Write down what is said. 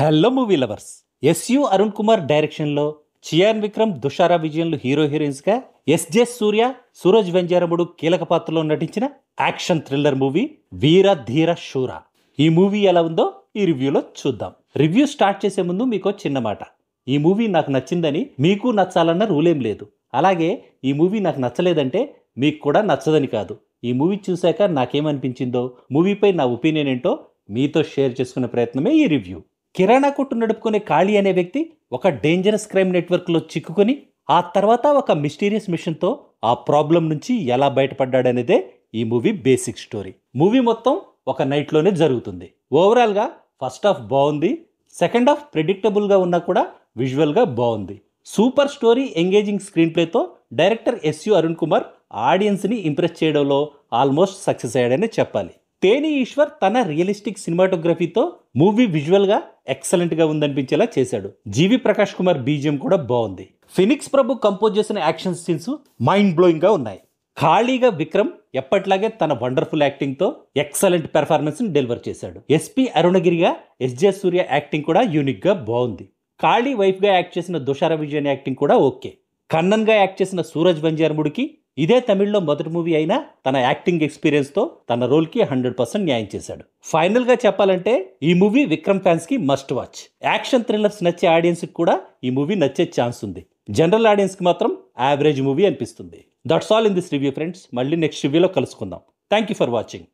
Hello movie lovers. SU Arun Kumar డైరెక్షన్లో Chiyaan Vikram, Dushara విజయన్లు hero హీరోయిన్స్గా, SJ సూర్య, సూరజ్ వెంజారముడు కీలక పాత్రలో నటించిన యాక్షన్ థ్రిల్లర్ మూవీ వీర ధీర శూర. ఈ మూవీ ఎలా ఉందో ఈ రివ్యూలో చూద్దాం. రివ్యూ స్టార్ట్ చేసే ముందు మీకు చిన్న మాట. ఈ మూవీ నాకు నచ్చిందని మీకు నచ్చాలన్న రూలేం లేదు. అలాగే ఈ మూవీ నాకు నచ్చలేదంటే మీకు కూడా నచ్చదని కాదు. ఈ మూవీ చూశాక నాకేమనిపించిందో, మూవీపై నా ఒపీనియన్ ఏంటో మీతో షేర్ చేసుకునే ప్రయత్నమే ఈ రివ్యూ. కిరాణా కొట్టు నడుపుకునే కాళీ అనే వ్యక్తి ఒక డేంజరస్ క్రైమ్ నెట్వర్క్లో చిక్కుకొని ఆ తర్వాత ఒక మిస్టీరియస్ మిషన్తో ఆ ప్రాబ్లం నుంచి ఎలా బయటపడ్డాడనేదే ఈ మూవీ బేసిక్ స్టోరీ. మూవీ మొత్తం ఒక నైట్లోనే జరుగుతుంది. ఓవరాల్గా ఫస్ట్ హాఫ్ బాగుంది, సెకండ్ హాఫ్ ప్రెడిక్టబుల్గా ఉన్నా కూడా విజువల్గా బాగుంది. సూపర్ స్టోరీ, ఎంగేజింగ్ స్క్రీన్ ప్లేతో డైరెక్టర్ ఎస్యు అరుణ్ కుమార్ ఆడియన్స్ని ఇంప్రెస్ చేయడంలో ఆల్మోస్ట్ సక్సెస్ అయ్యాడని చెప్పాలి. తేని ఈశ్వర్ తన రియలిస్టిక్ సినిమాటోగ్రఫీతో మూవీ విజువల్గా ఎక్సలెంట్గా ఉందనిపించేలా చేశాడు. జీవి ప్రకాష్ కుమార్ బీజిఎం కూడా బాగుంది. ఫినిక్స్ ప్రభు కంపోజ్ చేసిన యాక్షన్ సీన్స్ మైండ్ బ్లోయింగ్గా ఉన్నాయి. ఖాళీగా విక్రమ్ ఎప్పట్లాగే తన వండర్ఫుల్ యాక్టింగ్తో ఎక్సలెంట్ పెర్ఫార్మెన్స్ని డెలివర్ చేశాడు. ఎస్పీ అరుణగిరిగా ఎస్జే సూర్య యాక్టింగ్ కూడా యూనిక్గా బాగుంది. ఖాళీ వైఫ్గా యాక్ట్ చేసిన దుషారా విజయన్ యాక్టింగ్ కూడా ఓకే. కన్నన్గా యాక్ట్ చేసిన సూరజ్ వెంజారముడికి ఇదే తమిళ్లో మొదటి మూవీ అయినా తన యాక్టింగ్ ఎక్స్పీరియన్స్తో తన రోల్కి 100% న్యాయం చేశాడు. ఫైనల్గా చెప్పాలంటే ఈ మూవీ విక్రమ్ ఫ్యాన్స్కి మస్ట్ వాచ్. యాక్షన్ థ్రిల్లర్స్ నచ్చే ఆడియన్స్కి కూడా ఈ మూవీ నచ్చే ఛాన్స్ ఉంది. జనరల్ ఆడియన్స్కి మాత్రం యావరేజ్ మూవీ అనిపిస్తుంది. That's all in this review friends. మళ్ళీ నెక్స్ట్ రివ్యూలో కలుసుకుందాం. Thank you for watching.